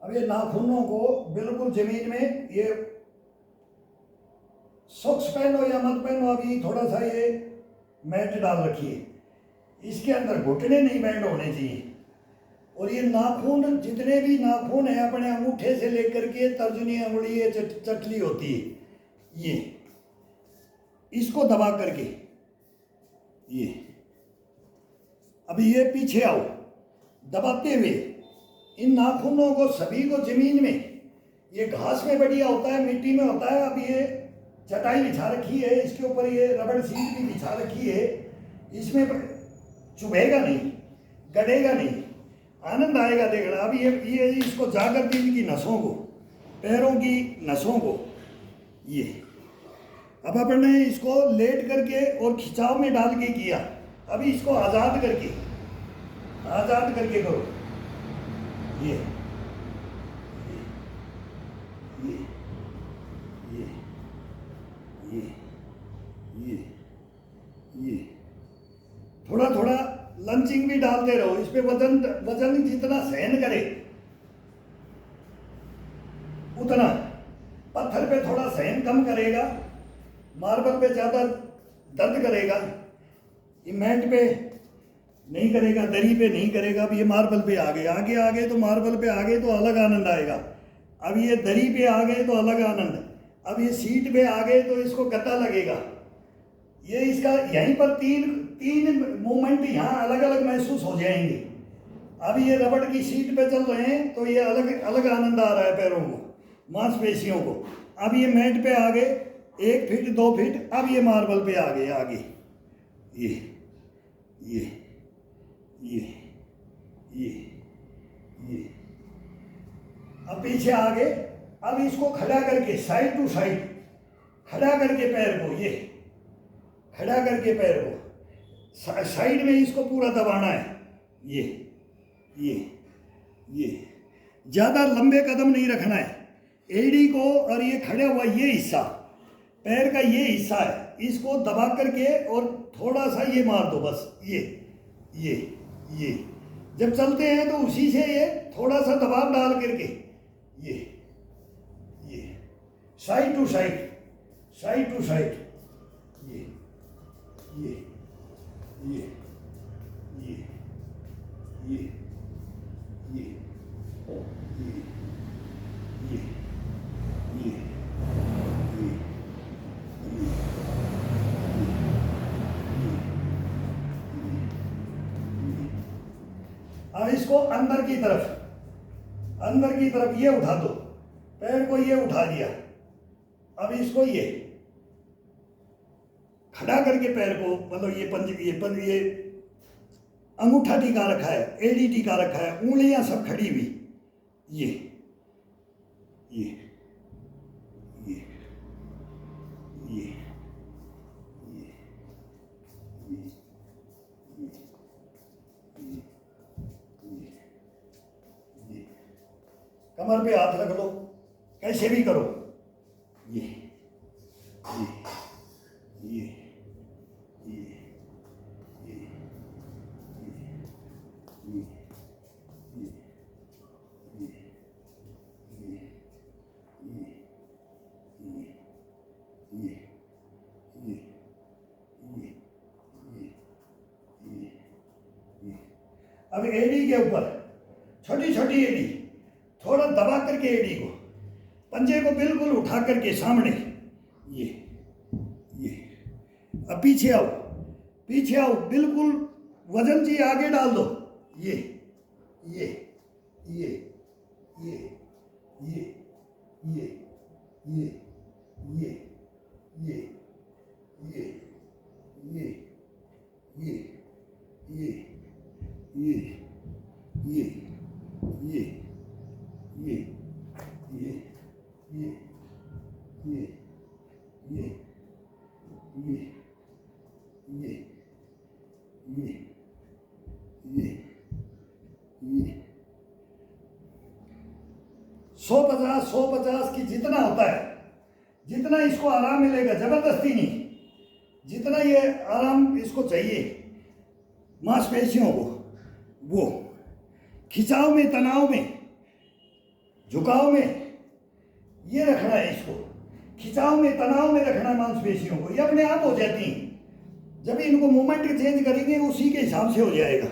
अब ये नाखूनों को बिल्कुल जमीन में, ये सॉक्स पहनो या मत पहनो, अभी थोड़ा सा ये मैट डाल रखिए, इसके अंदर घुटने नहीं बैंड होने चाहिए। और ये नाखून, जितने भी नाखून है अपने अंगूठे से लेकर के तर्जनी अंगुली, ये चटली होती है, ये इसको दबा करके ये, अभी ये पीछे आओ, दबाते हुए इन नाखूनों को सभी को जमीन में, ये घास में बढ़िया होता है, मिट्टी में होता है। अब ये चटाई बिछा रखी है, इसके ऊपर ये रबड़ सीट भी बिछा रखी है, इसमें चुभेगा नहीं, गड़ेगा नहीं, आनंद आएगा देखना। अब ये इसको जाकर के इनकी नसों को, पैरों की नसों को, ये अब अपन ने इसको लेट करके और खिंचाव में डाल के किया। अभी इसको आज़ाद करके करो, ये ये ये ये ये ये थोड़ा थोड़ा लंचिंग भी डालते रहो, इस पे वजन जितना सहन करे उतना। पत्थर पे थोड़ा सहन कम करेगा, मार्बल पे ज़्यादा दर्द करेगा, ये मैट पे नहीं करेगा, दरी पे नहीं करेगा। अब ये मार्बल पे आ गए तो मार्बल पे आ गए तो अलग आनंद आएगा। अब ये दरी पे आ गए तो अलग आनंद, अब ये सीट पे आ गए तो इसको गद्दा लगेगा। ये इसका यहीं पर तीन मूवमेंट यहाँ अलग अलग महसूस हो जाएंगे। अब ये रबड़ की सीट पे चल रहे हैं तो ये अलग अलग आनंद आ रहा है पैरों को, मांसपेशियों को। अब ये मैट पे आ गए 1 फीट 2 फीट, अब ये मार्बल पे आ गए आगे, ये ये ये ये ये अब पीछे आ गए। अब इसको खड़ा करके साइड टू साइड खड़ा करके पैर को, ये खड़ा करके पैर को साइड में इसको पूरा दबाना है, ये ज़्यादा लंबे कदम नहीं रखना है। एड़ी को और ये खड़ा हुआ ये हिस्सा, पैर का ये हिस्सा है, इसको दबा करके और थोड़ा सा ये मार दो बस, ये जब चलते हैं तो उसी से ये थोड़ा सा दबाव डाल करके ये साइड टू साइड ये अब इसको अंदर की तरफ ये उठा दो, पैर को ये उठा दिया। अब इसको ये खड़ा करके पैर को, मतलब ये अंगूठा टिका रखा है, एड़ी टिका रखा है, उंगलियां सब खड़ी हुई, ये कमर पे हाथ रख लो, कैसे भी करो, ये अब एड़ी के ऊपर छोटी छोटी एड़ी, थोड़ा दबा करके एड़ी को, पंजे को बिल्कुल उठा करके सामने, ये अब पीछे आओ, बिल्कुल वजन जी आगे डाल दो, ये सौ पचास की जितना होता है, जितना इसको आराम मिलेगा, जबरदस्ती नहीं, जितना ये आराम इसको चाहिए मांसपेशियों को, वो खिंचाव में, तनाव में झुकाव में ये रखना है इसको, खिंचाव में तनाव में रखना है मांसपेशियों को, ये अपने आप हो जाती हैं। जब इनको मूवमेंट चेंज करेंगे उसी के हिसाब से हो जाएगा।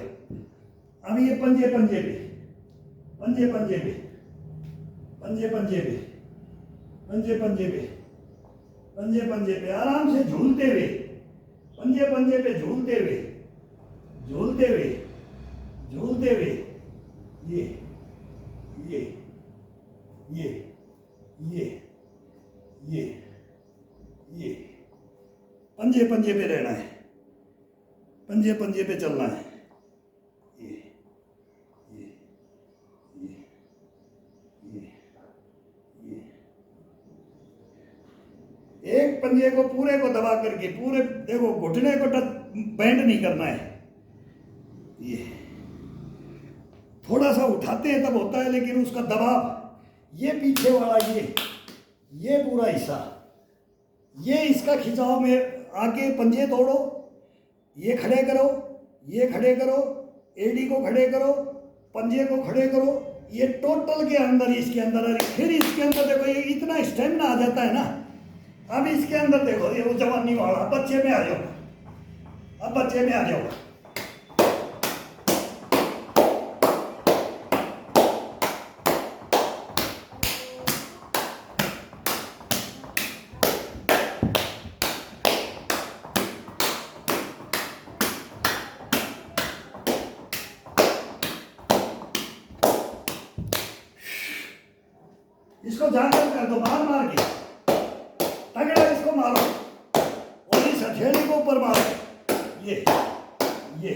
अब ये पंजे पंजे पे, पंजे पंजे पे, पंजे पंजे पे, पंजे पंजे पे, पंजे पंजे पे, आराम से झूलते हुए, पंजे पंजे पे झूलते हुए, झूलते हुए, झूलते हुए, ये ये ये ये ये ये पंजे पंजे पे रहना है, पंजे पंजे पे चलना है। ये ये ये ये ये एक पंजे को पूरे को दबा करके, पूरे देखो घुटने को बैंड नहीं करना है। ये थोड़ा सा उठाते हैं तब होता है, लेकिन उसका दबाव, ये पीछे वाला ये पूरा हिस्सा, ये इसका खिंचाव में आके पंजे तोड़ो, ये खड़े करो, ये खड़े करो, एडी को खड़े करो, पंजे को खड़े करो, ये टोटल के अंदर, इसके अंदर, फिर इसके अंदर देखो ये इतना स्टेमिना आ जाता है ना। अब इसके अंदर देखो ये वो जवानी वाला, बच्चे में आ जाओ, अब बच्चे में आ जाओ। इसको जाकर कर दो, मार मार के तगड़ा इसको मारो, और इस हथेली को ऊपर मारो, ये ये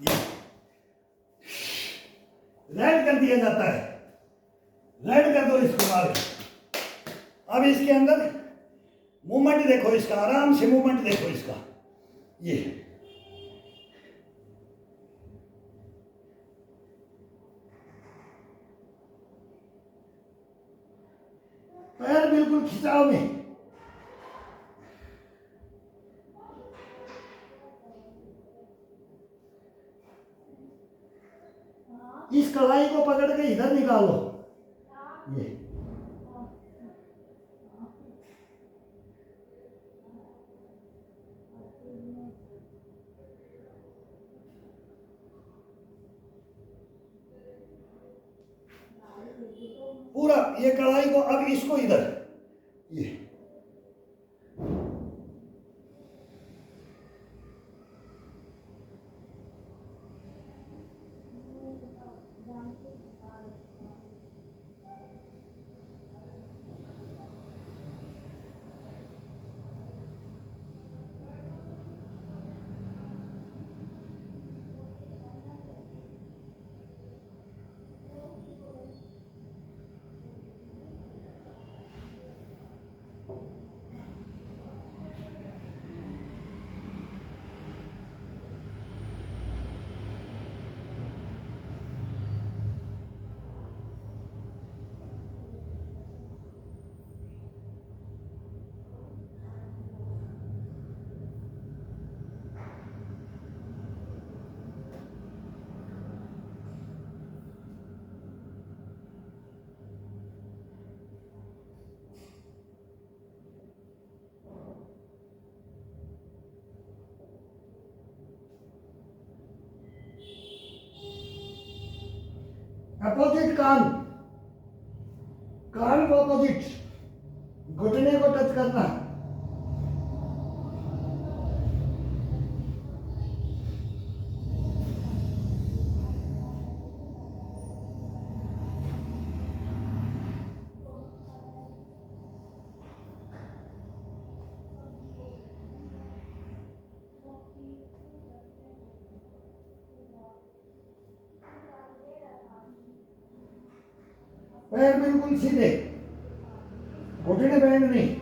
ये रेड कर दिया जाता है, रेड कर दो इसको मार के। अब इसके अंदर मूवमेंट देखो इसका, आराम से मूवमेंट देखो इसका, ये पैर बिल्कुल खिंचाव में, इस कलाई को पकड़ के इधर निकालो, ये पूरा, ये कलाई को, अब इसको इधर, ये अपोजिट कान, कान को अपोजिट, घुटने को टच करना, पैर बिल्कुल सीधे, घुटने बैंड नहीं।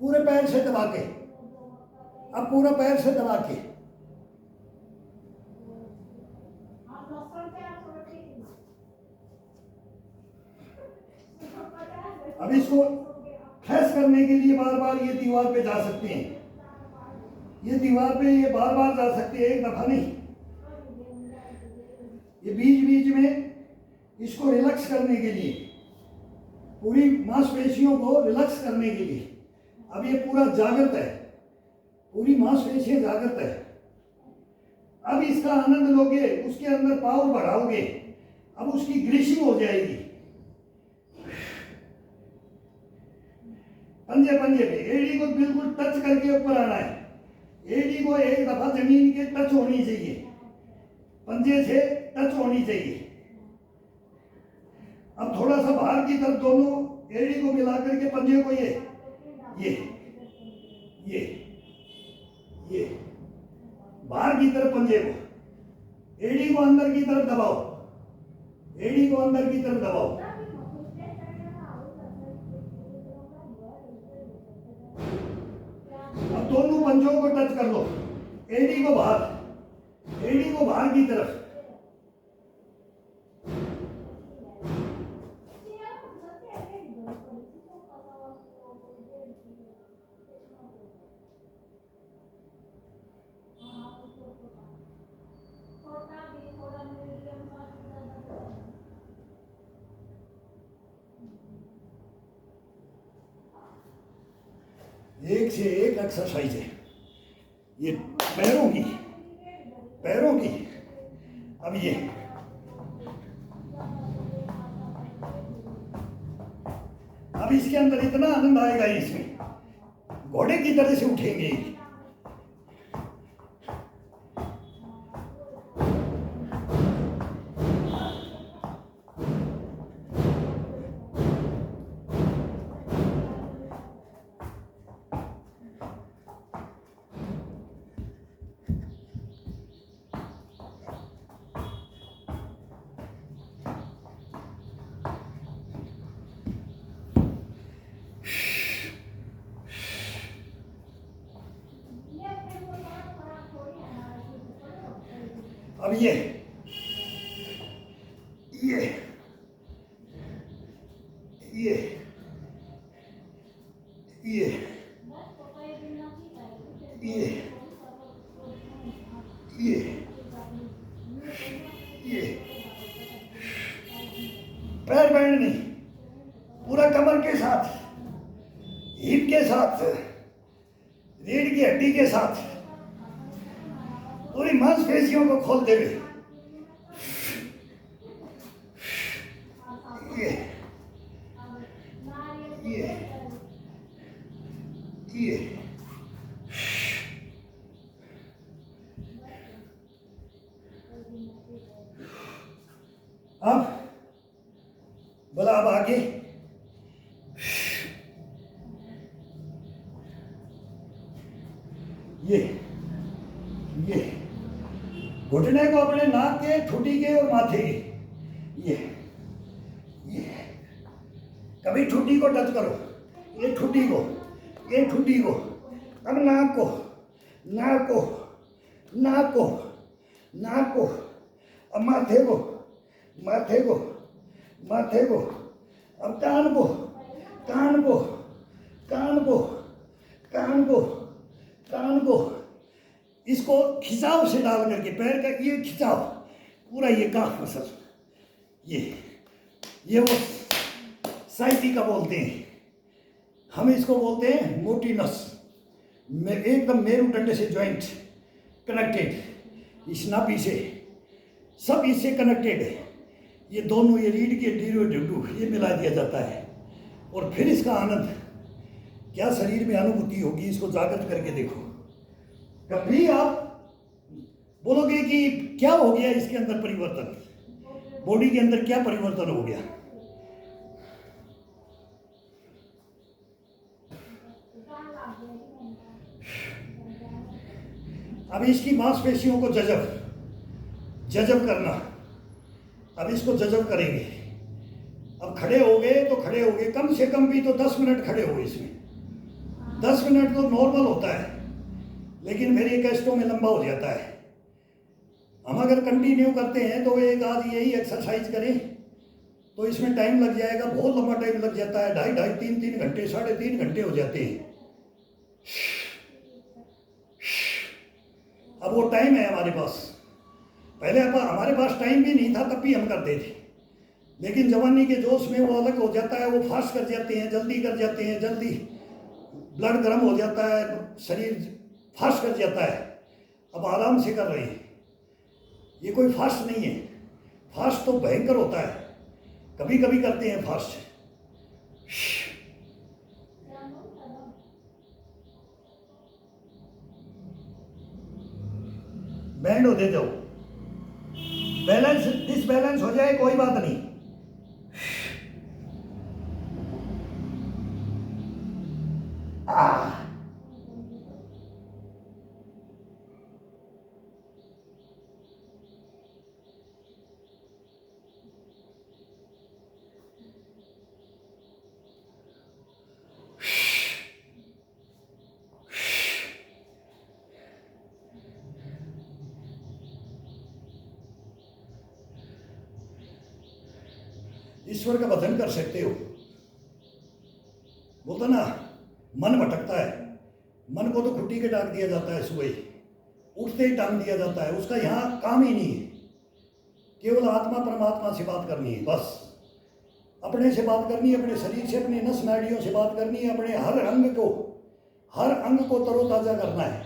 पूरे पैर से दबा के, अब पूरा पैर से दबा के। अब इसको प्रेस करने के लिए बार बार ये दीवार पे जा सकते हैं, ये दीवार पे ये बार बार जा सकते हैं, एक दफा नहीं। ये बीच बीच में इसको रिलैक्स करने के लिए, पूरी मांसपेशियों को रिलैक्स करने के लिए। अब ये पूरा जागृत है, पूरी मांसपेशियां जागृत है। अब इसका आनंद लोगे, उसके अंदर पावर बढ़ाओगे, अब उसकी ग्रीसिंग हो जाएगी। पंजे पंजे पे एड़ी को बिल्कुल टच करके ऊपर आना है। एड़ी को एक दफा जमीन के टच होनी चाहिए, पंजे से टच होनी चाहिए। अब थोड़ा सा बाहर की तरफ दोनों एड़ी को मिलाकर के पंजे को ये बाहर की तरफ पंजे को, एड़ी को अंदर की तरफ दबाओ, एड़ी को अंदर की तरफ दबाओ। अब दोनों पंजों को टच कर लो, एड़ी को बाहर, एड़ी को बाहर की तरफ। एक से एक एक्सरसाइज है ये पैरों की, पैरों की। अब ये अब इसके अंदर इतना आनंद आएगा, इसमें घोड़े की तरह से उठेंगे। अब ये ये ये ये ये ये ये पैर बैंड नहीं, पूरा कमर के साथ, हिप के साथ, रीढ़ की हड्डी के साथ, पूरी मांसपेशियों को खोलते हुए ये ये ये अब बोला, अब आगे ये घुटने को अपने नाक के, ठुड्डी के और माथे के, ये कभी ठुड्डी को टच करो, ये ठुड्डी को, ये ठुड्डी को। अब नाक को, नाक को, नाक को, नाक को। अब माथे को, माथे को, माथे को। अब कान को, कान को, कान को, कान को, कान को। इसको खिंचाव से डाल करके पैर का ये खिंचाव पूरा, ये काफ मसल, ये वो साइटिका बोलते हैं, हम इसको बोलते हैं मोटी नस, एकदम मेरुदंड से ज्वाइंट कनेक्टेड, इस नाभि से सब इससे कनेक्टेड है। ये दोनों, ये रीढ़ की हड्डी और ढूंढू, ये मिला दिया जाता है और फिर इसका आनंद क्या शरीर में अनुभूति होगी, इसको जागृत करके देखो। कभी आप बोलोगे कि क्या हो गया इसके अंदर परिवर्तन, बॉडी के अंदर क्या परिवर्तन हो गया। अब इसकी मांसपेशियों को जजब करना, अब इसको जजब करेंगे। अब खड़े हो गए तो खड़े हो गए, कम से कम भी तो 10 मिनट खड़े हो गए। इसमें 10 मिनट तो नॉर्मल होता है, लेकिन फिर ये कैस्टों में लंबा हो जाता है। हम अगर कंटिन्यू करते हैं तो एक आध यही एक्सरसाइज करें तो इसमें टाइम लग जाएगा, बहुत लंबा टाइम लग जाता है, 2.5 3 घंटे 3.5 घंटे हो जाते हैं। अब वो टाइम है हमारे पास, पहले हमारे पास टाइम भी नहीं था, तब भी हम करते थे, लेकिन जवानी के जोश में वो अलग हो जाता है, वो फास्ट कर जाते हैं, जल्दी कर जाते हैं, जल्दी ब्लड गर्म हो जाता है, शरीर फास्ट कर जाता है। अब आराम से कर रहे हैं, ये कोई फास्ट नहीं है, फास्ट तो भयंकर होता है, कभी कभी करते हैं फास्ट। बैंड होते जाओ, बैलेंस डिसबैलेंस हो जाए कोई बात नहीं। ईश्वर का भजन कर सकते हो। बोलता ना मन भटकता है, मन को तो खुट्टी के टांग दिया जाता है, सुबह उठते ही टांग दिया जाता है, उसका यहाँ काम ही नहीं है, केवल आत्मा परमात्मा से बात करनी है, बस अपने से बात करनी है, अपने शरीर से, अपनी नस नाड़ियों से बात करनी है, अपने हर अंग को तरोताजा करना है।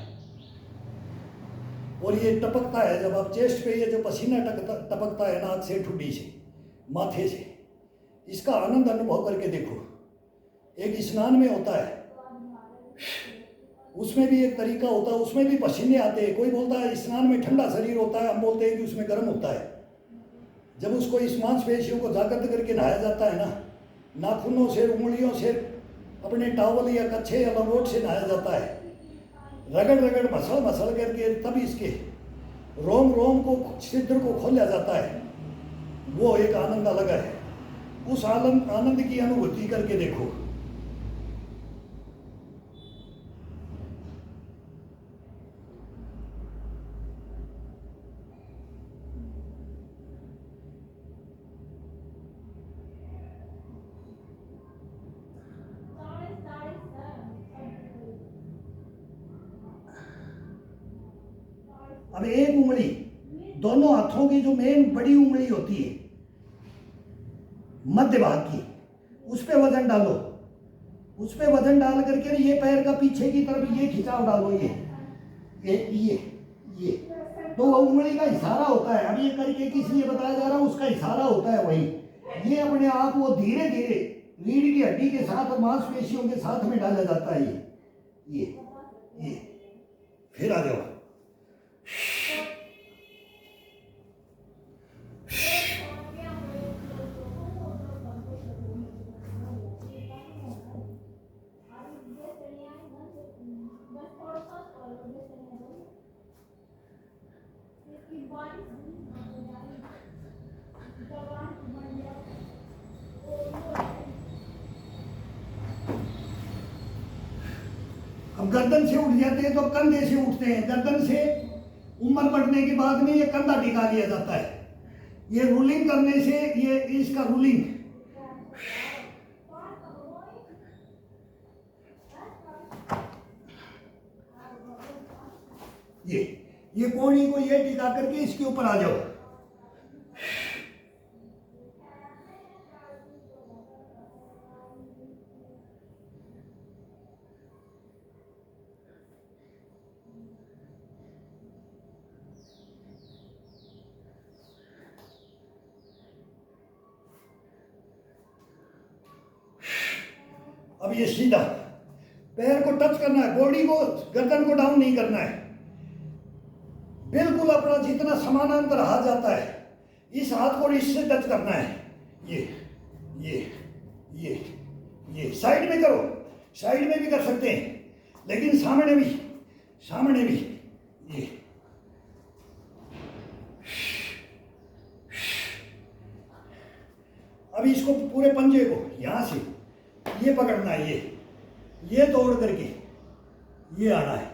और ये टपकता है जब आप चेस्ट पे, ये जो पसीना टपकता है नाक से, ठुड्डी से, माथे से, इसका आनंद अनुभव करके देखो। एक स्नान में होता है, उसमें भी एक तरीका होता है, उसमें भी पसीने आते हैं। कोई बोलता है स्नान में ठंडा शरीर होता है, हम बोलते हैं कि उसमें गर्म होता है। जब उसको इस मांसपेशियों को जागृत करके नहाया जाता है ना, नाखूनों से, उंगलियों से, अपने टावल या कच्छे या लंगोट से नहाया जाता है, रगड़ रगड़ मसल करके, तब इसके रोम रोम को, छिद्र को खोला जाता है। वो एक आनंद अलग है, उस आनंद की अनुभूति करके देखो। अब एक उंगली, दोनों हाथों की जो मेन बड़ी उंगली होती है मध्य भाग की, उस पे वजन डालो, उस पे वजन डाल करके ये पैर का पीछे की तरफ ये खिंचाव डालो, ये तो वो उंगली का इशारा होता है। अब ये करके किस लिए बताया जा रहा है, उसका इशारा होता है वही। ये अपने आप वो धीरे धीरे रीढ़ की हड्डी के साथ और मांसपेशियों के साथ में डाला जाता है। ये फिर आ जाओ। अब गर्दन से उठ जाते हैं तो कंधे से उठते हैं, गर्दन से उम्र बढ़ने के बाद में ये कंधा टिका लिया जाता है। ये रूलिंग करने से, ये इसका रूलिंग, ये कोड़ी को ये टिका करके इसके ऊपर आ जाओ। अब ये सीधा पैर को टच करना है, बॉडी को, गर्दन को डाउन नहीं करना है, बिल्कुल अपना जितना समानांतर हाथ जाता है, इस हाथ को इससे टच करना है। ये ये ये ये साइड में करो, साइड में भी कर सकते हैं, लेकिन सामने भी, सामने भी। ये अभी इसको पूरे पंजे को यहां से ये पकड़ना है, ये तोड़ करके ये आना है,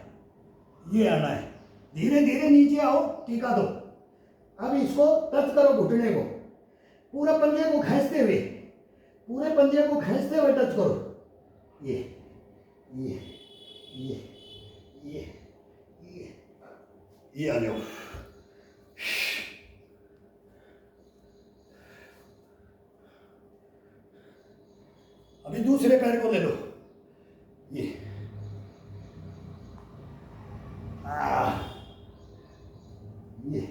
ये आना है। धीरे धीरे नीचे आओ, टीका दो। अब इसको टच करो घुटने को, पूरे पंजे को खींचते हुए, पूरे पंजे को खींचते हुए टच करो। ये ये ये ये ये आ जाओ। अभी दूसरे पैर को ले लो, ये ये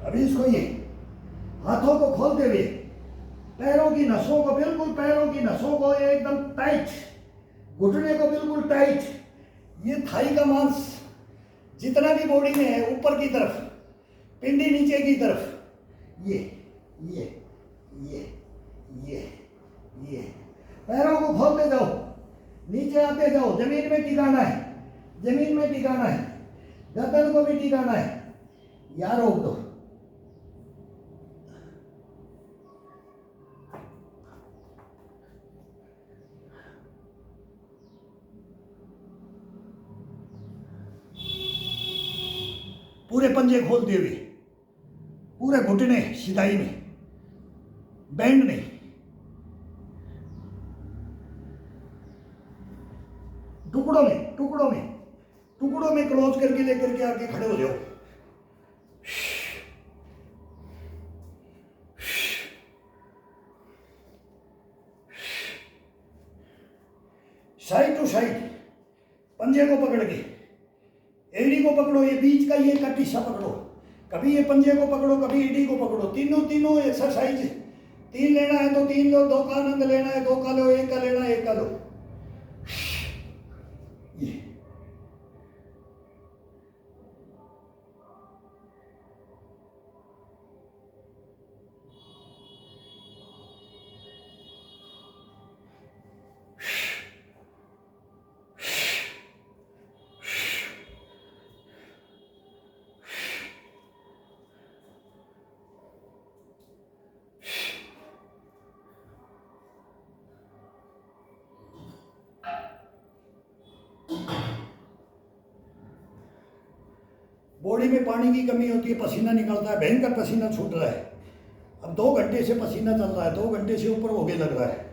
अभी इसको ये हाथों को खोलते हुए पैरों की नसों को, बिल्कुल पैरों की नसों को एकदम टाइट, घुटने को बिल्कुल टाइट। ये थाई का मांस जितना भी बॉडी में है ऊपर की तरफ, पिंडी नीचे की तरफ, ये ये ये ये ये पैरों को खोलते जाओ, नीचे आते जाओ। जमीन में टिकाना है, जमीन में टिकाना है, गर्दन को भी टिकाना है। यार रोक दो। पूरे पंजे खोलते हुए, पूरे घुटने सिधाई में, बैंड नहीं। टुकड़ों में, टुकड़ों में, टुकड़ों में क्लोज करके लेकर के आके खड़े हो जाओ। साइड टू साइड पंजे को पकड़ के, एड़ी को पकड़ो, ये बीच का ये का टिश्सा पकड़ो, कभी ये पंजे को पकड़ो, कभी एड़ी को पकड़ो। तीनों एक्सरसाइज, 3 लेना है तो 3 लो, 2 का आनंद लेना है 2 का लो, 1 का लेना है 1 का लो। ये बॉडी में पानी की कमी होती है, पसीना निकलता है, भयंकर पसीना छूट रहा है। अब 2 घंटे से पसीना चल रहा है, 2 घंटे से ऊपर हो गए लग रहा है।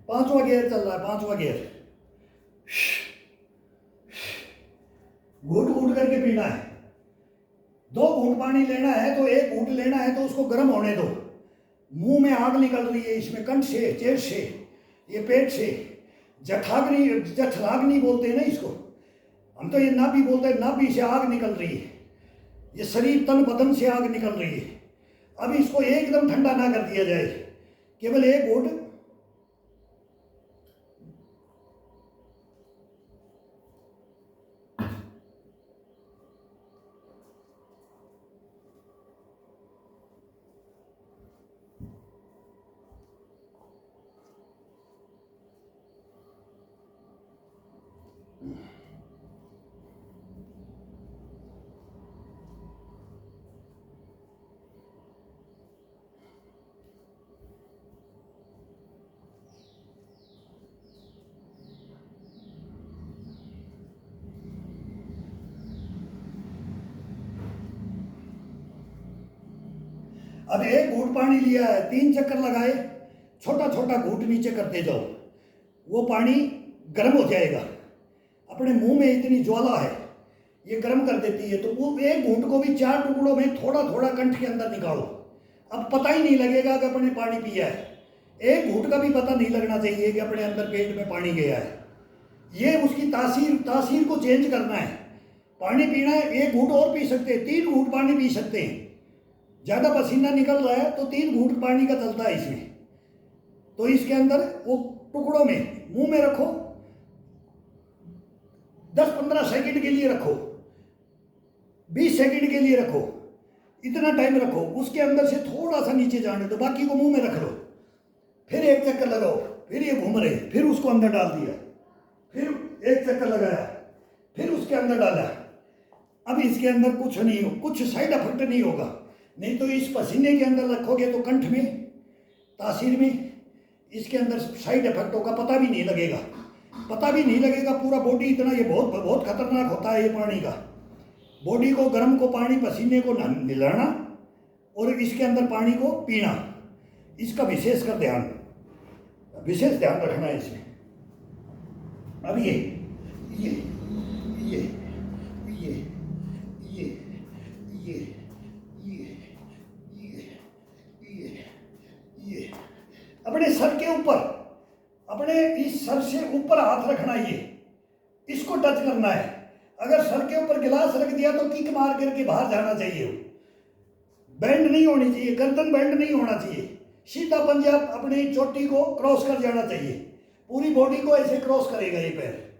पांचवा गियर चल रहा है, 5वां गियर। घूट घूट करके पीना है। 2 घूट पानी लेना है तो 1 घूट लेना है तो उसको गर्म होने दो। मुंह में आग निकल रही है, इसमें कंठ से, चेस्ट से, ये पेट से, जठराग्नि बोलते हैं ना इसको, हम तो ये नाभि बोलते हैं। नाभि से आग निकल रही है, ये शरीर तन बदन से आग निकल रही है। अब इसको एकदम ठंडा ना कर दिया जाए, केवल 1 घूट। अब 1 घूट पानी लिया है, 3 चक्कर लगाए, छोटा छोटा घूट नीचे करते जाओ, वो पानी गर्म हो जाएगा। अपने मुंह में इतनी ज्वाला है, ये गर्म कर देती है। तो वो एक घूंट को भी 4 टुकड़ों में थोड़ा थोड़ा कंठ के अंदर निकालो। अब पता ही नहीं लगेगा कि अपने पानी पिया है। एक घूंट का भी पता नहीं लगना चाहिए कि अपने अंदर पेट में पानी गया है। ये उसकी तासीर को चेंज करना है। पानी पीना है, एक घूंट और पी सकते हैं, 3 घूंट पानी पी सकते हैं। ज़्यादा पसीना निकल रहा है तो 3 घूंट पानी का चलता है इसमें। तो इसके अंदर वो टुकड़ों में मुंह में रखो, 10-15 सेकंड के लिए रखो, 20 सेकंड के लिए रखो, इतना टाइम रखो। उसके अंदर से थोड़ा सा नीचे जाने दो, बाकी को मुंह में रख लो। फिर एक चक्कर लगाओ, फिर ये घूम रहे, फिर उसको अंदर डाल दिया, फिर एक चक्कर लगाया, फिर उसके अंदर डाला। अब इसके अंदर कुछ नहीं हो, कुछ साइड इफेक्ट नहीं होगा। नहीं तो इस पसीने के अंदर रखोगे तो कंठ में, तासीर में, इसके अंदर साइड इफेक्ट होगा, पता भी नहीं लगेगा, पता भी नहीं लगेगा। पूरा बॉडी इतना, ये बहुत बहुत खतरनाक होता है ये पानी का। बॉडी को, गर्म को पानी, पसीने को मिलाना और इसके अंदर पानी को पीना, इसका विशेष ध्यान रखना है इसमें। अब ये ये ये ये ये ये ये ये ये अपने सर के ऊपर, अपने इस सर से ऊपर हाथ रखना, ये इसको टच करना है। अगर सर के ऊपर गिलास रख दिया तो किक मार करके बाहर जाना चाहिए। बेंड नहीं होनी चाहिए, गर्दन बेंड नहीं होना चाहिए, सीधा पंजा अपनी चोटी को क्रॉस कर जाना चाहिए। पूरी बॉडी को ऐसे क्रॉस करेगा ये पैर।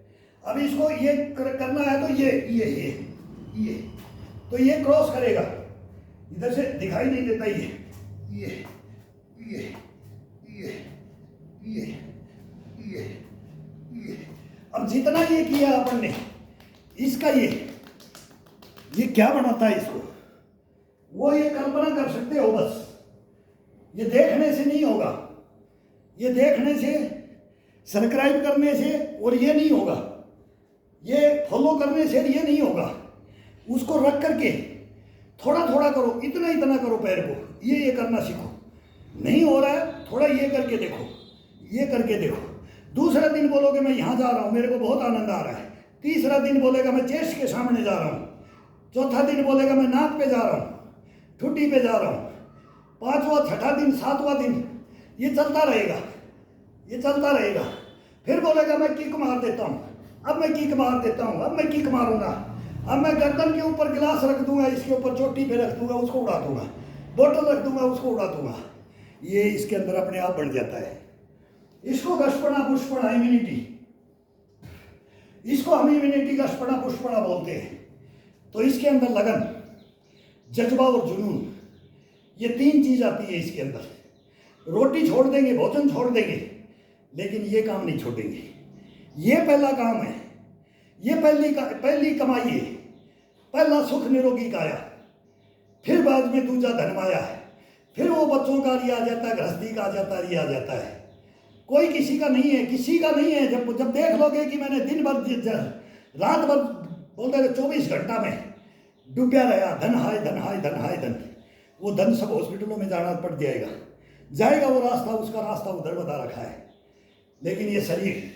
अब इसको ये करना है तो ये तो ये क्रॉस करेगा, इधर से दिखाई नहीं देता। ये अब जितना ये किया अपन ने, इसका ये क्या बनाता है इसको, वो ये कल्पना कर सकते हो बस। ये देखने से नहीं होगा, ये देखने से, सब्सक्राइब करने से और ये नहीं होगा, ये फॉलो करने से ये नहीं होगा। उसको रख करके थोड़ा थोड़ा करो, इतना इतना करो पैर को, ये करना सीखो। नहीं हो रहा है, थोड़ा ये करके देखो, ये करके देखो। दूसरा दिन बोलोगे मैं यहाँ जा रहा हूँ, मेरे को बहुत आनंद आ रहा है। तीसरा दिन बोलेगा मैं चेस्ट के सामने जा रहा हूँ। चौथा दिन बोलेगा मैं नाक पे जा रहा हूँ, ठुड्डी पे जा रहा हूँ। 5वां, 6ठा दिन, 7वां दिन ये चलता रहेगा, ये चलता रहेगा। फिर बोलेगा मैं किक मार देता हूँ, अब मैं किक मार देता हूँ, अब मैं किक मारूंगा, अब मैं गर्दन के ऊपर गिलास रख दूंगा, इसके ऊपर चोटी पे रख दूंगा, उसको उड़ा दूंगा, बोतल रख दूंगा, उसको उड़ा दूंगा। ये इसके अंदर अपने आप बढ़ जाता है। इसको घसपना पुष्पना इम्यूनिटी, इसको हम इम्यूनिटी घसपना पुष्पना बोलते हैं। तो इसके अंदर लगन, जज्बा और जुनून, ये 3 चीज आती है इसके अंदर। रोटी छोड़ देंगे, भोजन छोड़ देंगे, लेकिन ये काम नहीं छोड़ेंगे। ये पहला काम है, ये पहली कमाई है। पहला सुख निरोगी काया, फिर बाद में दूजा धनमाया है, फिर वो बच्चों का रिया आ जाता है, गृहस्थी का आ जाता है, रिया आ जाता है। कोई किसी का नहीं है, किसी का नहीं है। जब देख लोगे कि मैंने दिन भर रात भर बोलते थे 24 घंटा में डूबा रहा, धन हाय धन हाय धन हाय धन, वो धन सब हॉस्पिटलों में जाना पड़ जाएगा वो रास्ता, उसका रास्ता उधर बता रखा है। लेकिन ये शरीर,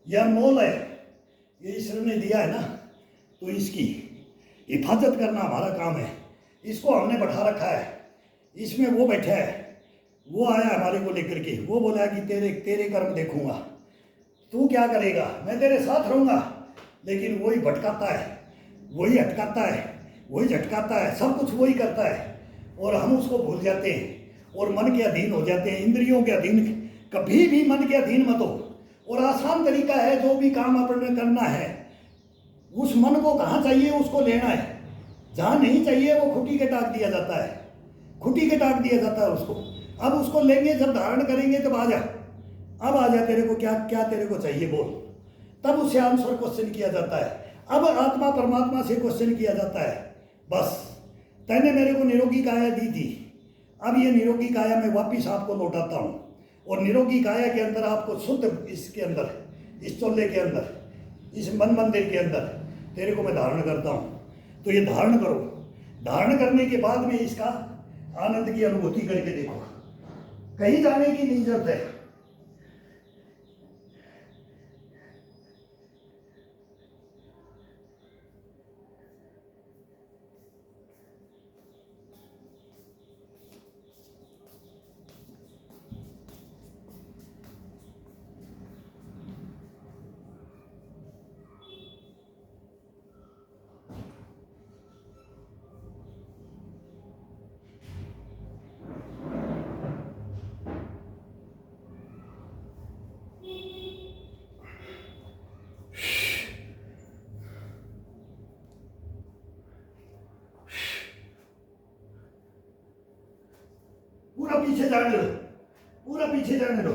यह अनमोल है, ये ईश्वर ने दिया है ना, तो इसकी हिफाजत करना हमारा काम है। इसको हमने बैठा रखा है, इसमें वो बैठा है, वो आया हमारे को लेकर के, वो बोला कि तेरे कर्म देखूंगा, तू क्या करेगा, मैं तेरे साथ रहूंगा। लेकिन वही भटकाता है, वही हटकाता है, वही झटकाता है, सब कुछ वही करता है। और हम उसको भूल जाते हैं और मन के अधीन हो जाते हैं, इंद्रियों के अधीन। कभी भी मन के अधीन मत हो। और आसान तरीका है, जो भी काम अपने करना है, उस मन को कहाँ चाहिए उसको लेना है, जहाँ नहीं चाहिए वो खुटी के टाक दिया जाता है, खुटी के टाक दिया जाता है उसको। अब उसको लेंगे, जब धारण करेंगे तब आजा, अब आजा, तेरे को क्या क्या तेरे को चाहिए बोल, तब उससे आंसर क्वेश्चन किया जाता है। अब आत्मा परमात्मा से क्वेश्चन किया जाता है, बस तैने मेरे को निरोगी काया दी थी, अब ये निरोगी काया मैं वापिस आपको लौटाता हूँ। और निरोगी काया के अंदर आपको शुद्ध, इसके अंदर, इस चोले के अंदर, इस मन मंदिर के अंदर तेरे को मैं धारण करता हूँ। तो ये धारण करो, धारण करने के बाद में इसका आनंद की अनुभूति करके देखो, कहीं जाने की नहीं जरूरत है। पूरा पीछे जाने दो, पूरा पीछे जाने दो,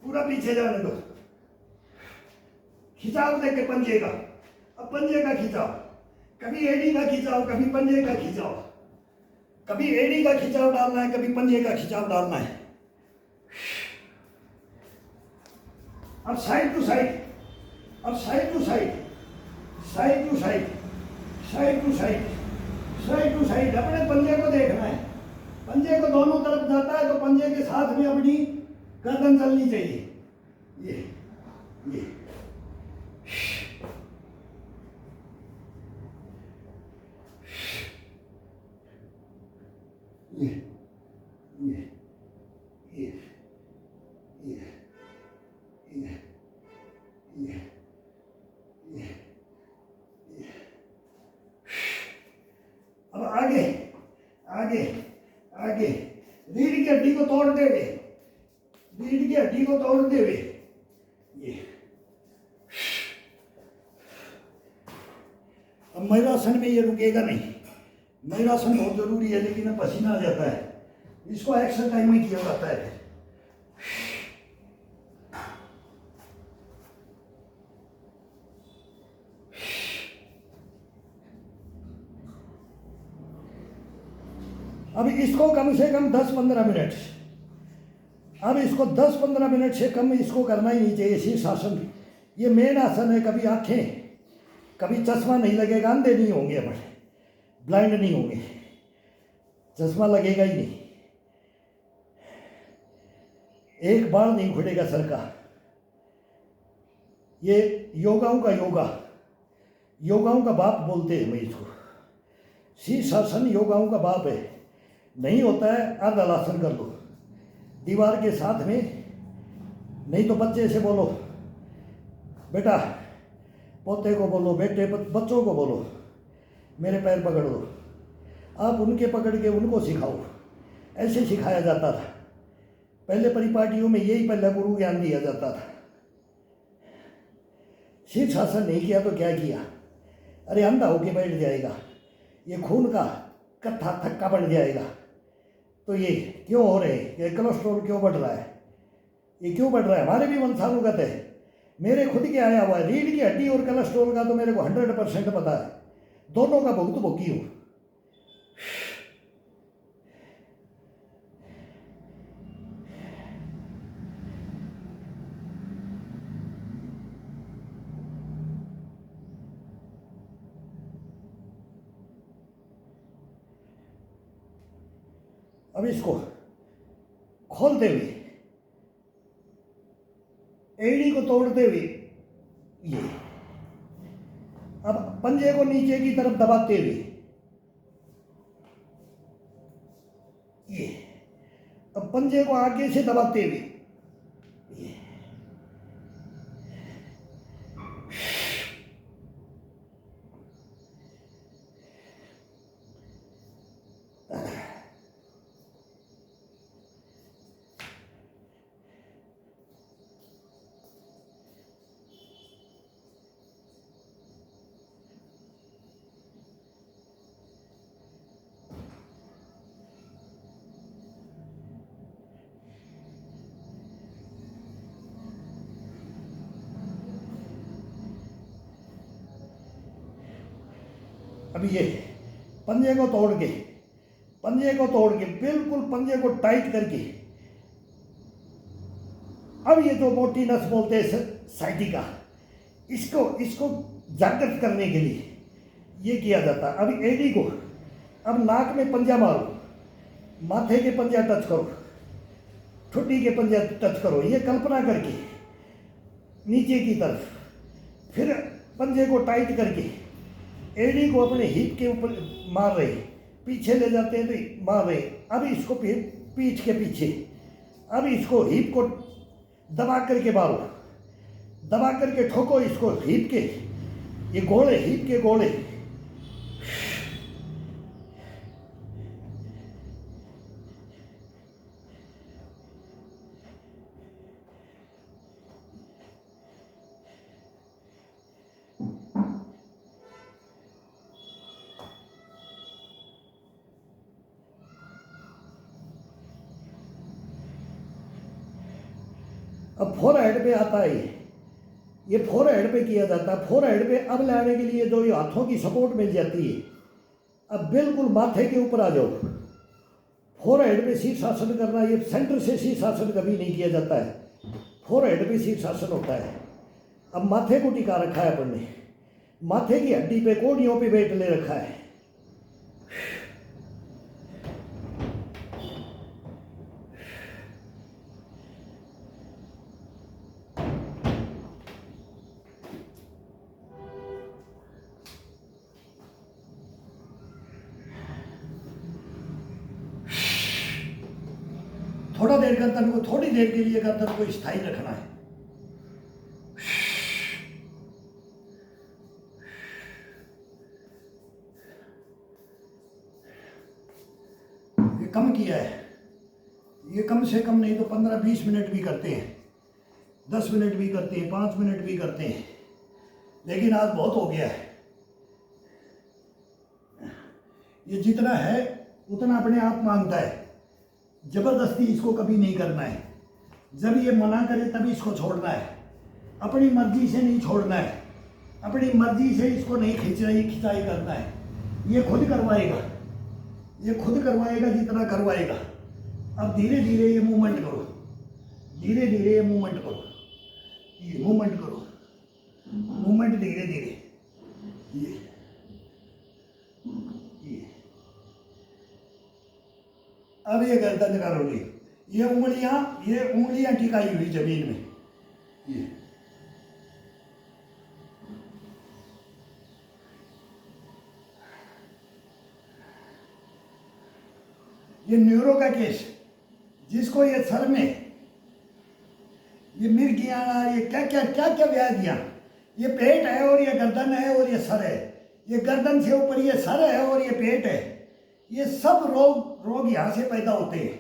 पूरा पीछे जाने दो। खिंचाव देके पंजे का, अब पंजे का खिंचाव, कभी एडी का खिंचाव, कभी पंजे का खिंचाव, कभी एडी का खिंचाव डालना है, कभी पंजे का खिंचाव डालना है। अब साइड टू साइड, अब side to side, side to side, side to side, side to side. अपने पंजे को देखना है, पंजे को दोनों तरफ जाता है तो पंजे के साथ में अपनी गर्दन चलनी चाहिए। ये ये ये ये ये ये ये ये ये। अब आगे आगे आगे, रीढ़ की हड्डी को तोड़ते हुए, रीढ़ की हड्डी को तोड़ते हुए ये। अब महिलासन में ये रुकेगा नहीं, महिलासन बहुत जरूरी है, लेकिन अब पसीना आ जाता है, इसको एक्शन टाइम में किया जाता है। अब इसको कम से कम 10-15 मिनट, अब इसको 10-15 मिनट से कम इसको करना ही नहीं चाहिए शीर्षासन। ये मेन आसन है, कभी आंखें, कभी चश्मा नहीं लगेगा, अंधे नहीं होंगे अपन, ब्लाइंड नहीं होंगे, चश्मा लगेगा ही नहीं, एक बार नहीं खुलेगा सर का। ये योगाओं का योगा, योगाओं का बाप बोलते हैं मैं इसको, शीर्षासन योगाओं का बाप है। नहीं होता है अर्धलासन कर लो दीवार के साथ में, नहीं तो बच्चे से बोलो, बेटा, पोते को बोलो, बेटे बच्चों को बोलो मेरे पैर पकड़ दो, आप उनके पकड़ के उनको सिखाओ। ऐसे सिखाया जाता था पहले परिपाटियों में, यही पहला गुरु ज्ञान दिया जाता था। शीर्षासन नहीं किया तो क्या किया, अरे अंधा होके बैठ जाएगा, ये खून का कट्ठा थक्का बढ़ जाएगा। तो ये क्यों हो रहे, ये कोलेस्ट्रॉल क्यों बढ़ रहा है, ये क्यों बढ़ रहा है, हमारे भी वंशानुगत है, मेरे खुद के आया हुआ है। रीढ़ की हड्डी और कोलेस्ट्रॉल का तो मेरे को 100% पता है, दोनों का भुगत भोगी हूँ। अब इसको खोलते हुए, एड़ी को तोड़ते हुए ये, अब पंजे को नीचे की तरफ दबाते हुए ये, अब पंजे को आगे से दबाते हुए ये। अभी ये पंजे को तोड़ के, पंजे को तोड़ के बिल्कुल पंजे को टाइट करके, अब ये जो मोटी नस बोलते हैं साइटिका, इसको इसको जागृत करने के लिए ये किया जाता है। अभी एडी को, अब नाक में पंजा मारो, माथे के पंजा टच करो, ठुड्डी के पंजा टच करो, ये कल्पना करके नीचे की तरफ, फिर पंजे को टाइट करके एड़ी को अपने हिप के ऊपर मार रहे, पीछे ले जाते हैं तो मार रहे। अब इसको फिर पीठ के पीछे, अब इसको हिप को दबा करके मारो, दबा करके ठोको इसको हिप के, ये गोले, हिप के गोले। अब फोर हेड पे आता है, ये फोर हेड पे किया जाता है। फोर हेड पे अब लाने के लिए जो ये हाथों की सपोर्ट मिल जाती है, अब बिल्कुल माथे के ऊपर आ जाओ। फोर हेड पे शीर्षासन करना, ये सेंटर से शीर्षासन कभी नहीं किया जाता है, फोर हेड पे शीर्षासन होता है। अब माथे को टिका रखा है अपन ने, माथे की हड्डी पे कोड़ियों पे वेट ले रखा है। थोड़ा देर गर्दन को, थोड़ी देर के लिए गर्दन को स्थायी रखना है। ये कम किया है, ये कम से कम नहीं तो 15-20 मिनट भी करते हैं, 10 मिनट भी करते हैं, 5 मिनट भी करते हैं, लेकिन आज बहुत हो गया है। ये जितना है उतना अपने आप मांगता है, जबरदस्ती इसको कभी नहीं करना है। जब ये मना करे तभी इसको छोड़ना है, अपनी मर्जी से नहीं छोड़ना है, अपनी मर्जी से इसको नहीं खिंचाई करना है। ये खुद करवाएगा, ये खुद करवाएगा जितना करवाएगा। अब धीरे धीरे ये मूवमेंट करो, धीरे धीरे ये मूवमेंट करो, ये मूवमेंट करो, मूवमेंट धीरे धीरे, ये अब ये गर्दन करोगे, ये उंगलियां टिकाई हुई जमीन में, ये न्यूरो का केस, जिसको ये सर में ये मिर्गियाना, ये क्या क्या क्या क्या व्याधियां, ये पेट है और ये गर्दन है और ये सर है, ये गर्दन से ऊपर ये सर है और ये पेट है, ये सब रोग यहाँ से पैदा होते हैं।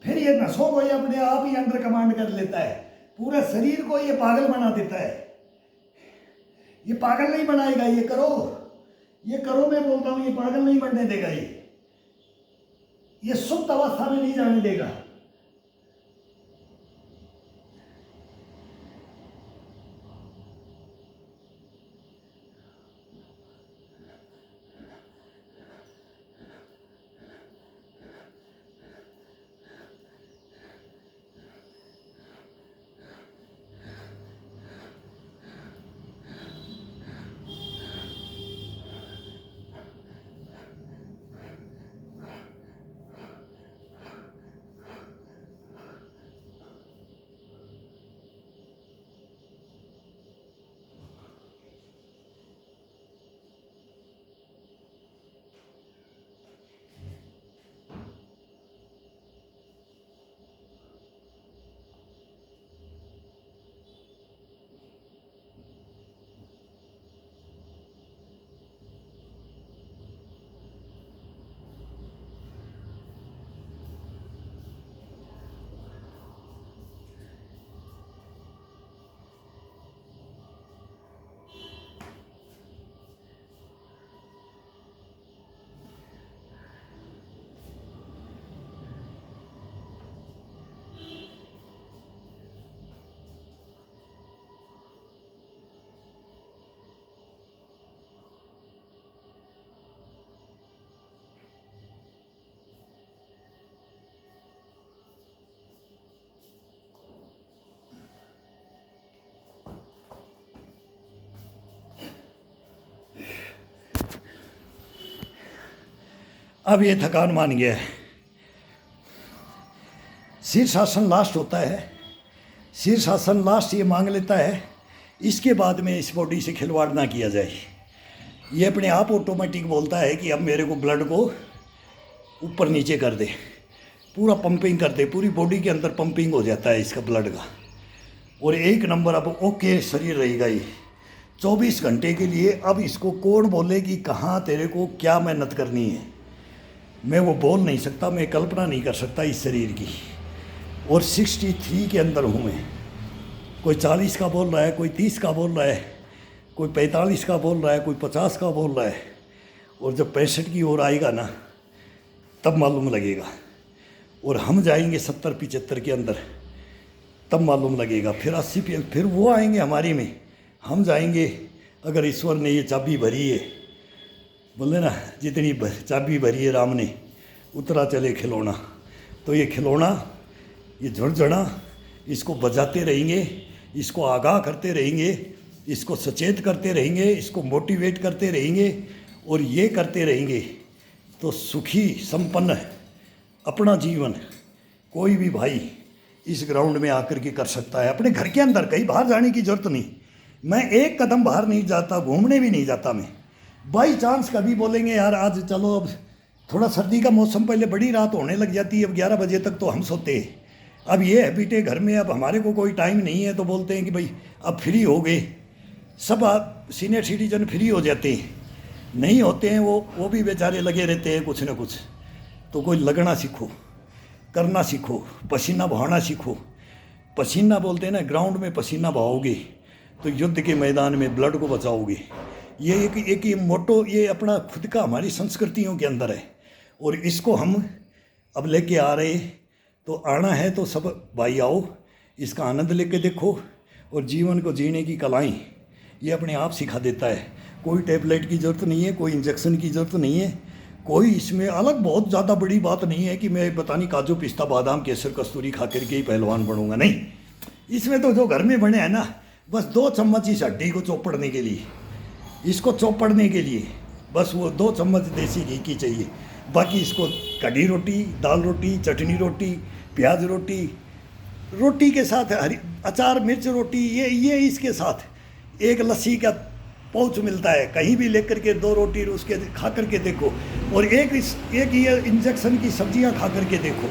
फिर ये नसों को ये अपने आप ही अंडर कमांड कर लेता है, पूरे शरीर को ये पागल बना देता है। ये पागल नहीं बनाएगा, ये करो मैं बोलता हूँ, ये पागल नहीं बनने देगा, ये सुप्त अवस्था में नहीं जाने देगा। अब ये थकान मान गया है। शीर्षासन लास्ट होता है, शीर्षासन लास्ट ये मांग लेता है, इसके बाद में इस बॉडी से खिलवाड़ ना किया जाए। ये अपने आप ऑटोमेटिक बोलता है कि अब मेरे को ब्लड को ऊपर नीचे कर दे, पूरा पंपिंग कर दे, पूरी बॉडी के अंदर पंपिंग हो जाता है इसका ब्लड का, और एक नंबर अब ओके शरीर रहेगा ये 24 घंटे के लिए। अब इसको कौन बोले कि कहाँ तेरे को क्या मेहनत करनी है, मैं वो बोल नहीं सकता, मैं कल्पना नहीं कर सकता इस शरीर की। और 63 के अंदर हूँ मैं, कोई 40 का बोल रहा है, कोई 30 का बोल रहा है, कोई 45 का बोल रहा है, कोई 50 का बोल रहा है, और जब 65 की ओर आएगा ना तब मालूम लगेगा। और हम जाएंगे 70-75 के अंदर, तब मालूम लगेगा। फिर 80 पे फिर वो आएंगे हमारी में, हम जाएंगे। अगर ईश्वर ने ये चाबी भरी है, बोले ना जितनी चाबी भरी है राम ने, उतरा चले खिलौना। तो ये खिलौना, ये झुरझुरा, इसको बजाते रहेंगे, इसको आगाह करते रहेंगे, इसको सचेत करते रहेंगे, इसको मोटिवेट करते रहेंगे, और ये करते रहेंगे तो सुखी संपन्न अपना जीवन कोई भी भाई इस ग्राउंड में आकर के कर सकता है। अपने घर के अंदर, कहीं बाहर जाने की जरूरत नहीं। मैं एक कदम बाहर नहीं जाता, घूमने भी नहीं जाता मैं। बाई चांस कभी बोलेंगे यार आज चलो, अब थोड़ा सर्दी का मौसम, पहले बड़ी रात होने लग जाती है, अब 11 बजे तक तो हम सोते हैं। अब ये है बेटे घर में, अब हमारे को कोई टाइम नहीं है, तो बोलते हैं कि भाई अब फ्री हो गए। सब सीनियर सिटीजन फ्री हो जाते हैं, नहीं होते हैं वो भी बेचारे लगे रहते हैं कुछ ना कुछ। तो कोई लगना सीखो, करना सीखो, पसीना बहाना सीखो। पसीना बोलते हैं ना, ग्राउंड में पसीना बहाओगे तो युद्ध के मैदान में ब्लड को बचाओगे। ये एक ये मोटो, ये अपना खुद का हमारी संस्कृतियों के अंदर है, और इसको हम अब लेके आ रहे। तो आना है तो सब भाई आओ, इसका आनंद लेके देखो, और जीवन को जीने की कलाएं ये अपने आप सिखा देता है। कोई टैबलेट की ज़रूरत नहीं है, कोई इंजेक्शन की ज़रूरत नहीं है, कोई इसमें अलग बहुत ज़्यादा बड़ी बात नहीं है कि मैं पता नहीं काजू पिस्ता बादाम केसर कस्तूरी खा करके ही पहलवान बनूंगा। नहीं, इसमें तो जो घर में बने हैं ना, बस 2 चम्मच इस हड्डी को चौपड़ने के लिए, इसको चौपड़ने के लिए बस वो 2 चम्मच देसी घी की चाहिए। बाकी इसको कढ़ी रोटी, दाल रोटी, चटनी रोटी, प्याज रोटी, रोटी के साथ हरी अचार मिर्च रोटी, ये इसके साथ एक लस्सी का पाउच मिलता है, कहीं भी लेकर के 2 रोटी उसके खा करके देखो, और एक ये इंजेक्शन की सब्जियां खा करके देखो,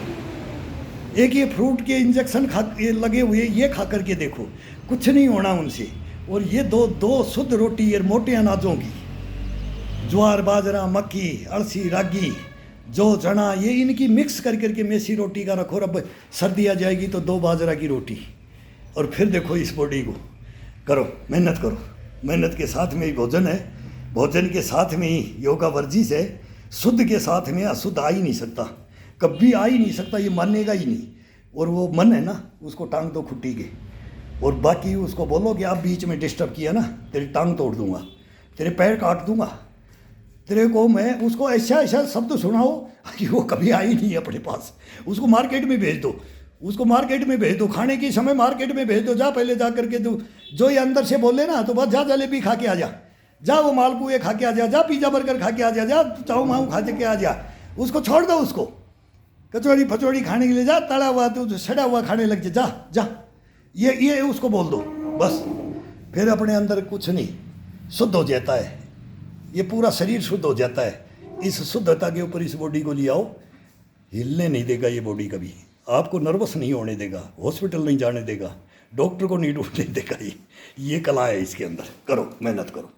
एक ये फ्रूट के इंजेक्शन ये लगे हुए ये खा करके देखो, कुछ नहीं होना उनसे। और ये दो शुद्ध रोटी, ये मोटे अनाजों की, ज्वार बाजरा मक्की अड़सी रागी जो चना, ये इनकी मिक्स कर करके मेसी रोटी का रखो। अब सर्दी आ जाएगी तो 2 बाजरा की रोटी, और फिर देखो इस बॉडी को करो, मेहनत करो। मेहनत के साथ में ही भोजन है, भोजन के साथ में ही योगा वर्जिश है। शुद्ध के साथ में अशुद्ध आ ही नहीं सकता, कभी आ ही नहीं सकता, ये मानेगा ही नहीं। और वो मन है ना, उसको टांग दो खुट्टी के, और बाकी उसको बोलो कि आप बीच में डिस्टर्ब किया ना, तेरी टांग तोड़ दूंगा, तेरे पैर काट दूंगा, तेरे को मैं, उसको ऐसा शब्द सुनाओ कि वो कभी आई नहीं अपने पास। उसको मार्केट में भेज दो, उसको मार्केट में भेज दो, खाने के समय मार्केट में भेज दो। जा पहले जा करके जो ये अंदर से बोले ना, तो बस जा जलेबी खा के आ जा, जा वो मालपुए खा के आ जा, जा पिज़्ज़ा बर्गर खा के आ जा, जा चाऊ माऊ खा के आ जा। उसको छोड़ दो, उसको कचौड़ी फचौड़ी खाने के लिए जा, तड़ा हुआ तो सड़ा हुआ खाने लग जा, जा ये उसको बोल दो बस। फिर अपने अंदर कुछ नहीं, शुद्ध हो जाता है, ये पूरा शरीर शुद्ध हो जाता है। इस शुद्धता के ऊपर इस बॉडी को ले आओ, हिलने नहीं देगा ये बॉडी कभी, आपको नर्वस नहीं होने देगा, हॉस्पिटल नहीं जाने देगा, डॉक्टर को नहीं ढूंढने देगा। ये कला है इसके अंदर। करो, मेहनत करो।